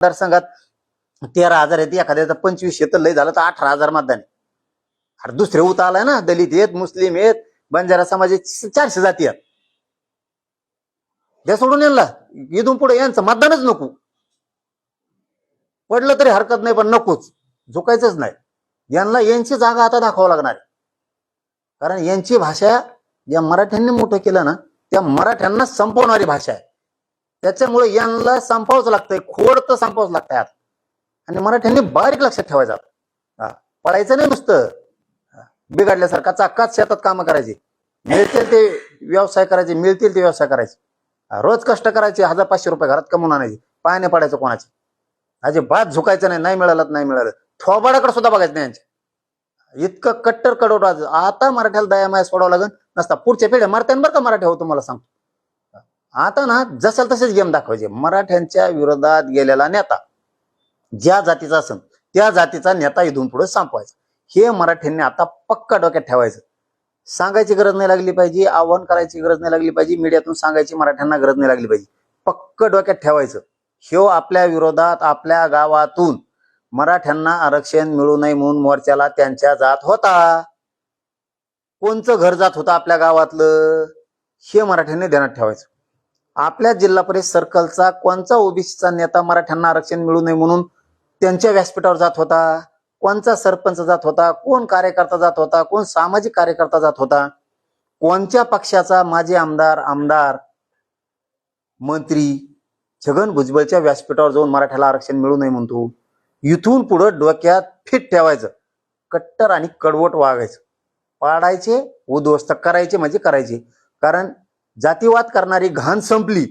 मतदारसंघात 13,000 आहेत, एखाद्याचा 25 तर लय झालं तर 18,000 मतदान आहे. अरे दुसरे उत आलाय ना, दलित आहेत, मुस्लिम आहेत, बंजारा समाजाचे 400 जाती आहेत. द्या सोडून यांना, इथून पुढे यांचं मतदानच नको. पडलं तरी हरकत नाही, पण नकोच, झुकायचंच नाही. यांना यांची जागा आता दाखवावं लागणार आहे. कारण यांची भाषा या मराठ्यांनी मोठं केलं ना, त्या मराठ्यांना संपवणारी भाषा आहे. त्याच्यामुळे यांना संपवावंच लागतंय, खोड तर संपवावंच लागतंय आता. आणि मराठ्यांनी बारीक लक्षात ठेवायचं, पळायचं नाही नुसतं बिघडल्यासारखा. चाकाच शेतात कामं करायची, मिळतील ते व्यवसाय करायचे, मिळतील ते व्यवसाय करायचे. रोज कष्ट करायचे, 1,000-500 रुपये घरात कमवून आणायचे, पाय नाही पडायचं कोणाचे. अजिबात झुकायचं नाही, नाही मिळालं नाही मिळालं. थोबाडाकडे सुद्धा बघायचं नाही यांच्या. इतकं कट्टर कडवट. आता मराठ्याला दयामाया सोडावं लागेल, नसता पुढच्या पिढ्या मरत्यान बरं का मराठी हो, तुम्हाला सांगतो. आता ना जसं तसेच गेम दाखवायचे. मराठ्यांच्या विरोधात गेलेला नेता ज्या जातीचा असेल त्या जातीचा नेता इथून पुढे संपवायचा. हे मराठ्यांनी आता पक्का डोक्यात ठेवायचं. सांगायची गरज नाही लागली पाहिजे, आव्हान करायची गरज नाही लागली पाहिजे, मीडियातून सांगायची मराठ्यांना गरज नाही लागली पाहिजे. पक्क डोक्यात ठेवायचं, ह्यो आपल्या विरोधात आपल्या गावातून मराठ्यांना आरक्षण मिळू नये म्हणून मोर्चाला त्यांच्या जात होता. कोणचं घर जात होतं आपल्या गावातलं, हे मराठ्यांनी ध्यानात ठेवायचं. आपल्या जिल्हा परिषद सर्कलचा कोणचा ओबीसीचा नेता मराठ्यांना आरक्षण मिळू नये म्हणून त्यांच्या व्यासपीठावर जात होता, कोणचा सरपंच जात होता, कोण कार्यकर्ता जात होता, कोण सामाजिक कार्यकर्ता जात होता, कोणत्या पक्षाचा माजी आमदार मंत्री छगन भुजबळच्या व्यासपीठावर जाऊन मराठ्याला आरक्षण मिळू नये म्हणतो. इथून पुढे डोक्यात फिट ठेवायचं, कट्टर आणि कडवट वागायचं, पाडायचे, उद्ध्वस्त करायचे म्हणजे करायचे. कारण जातीवाद करणारी घाण संपली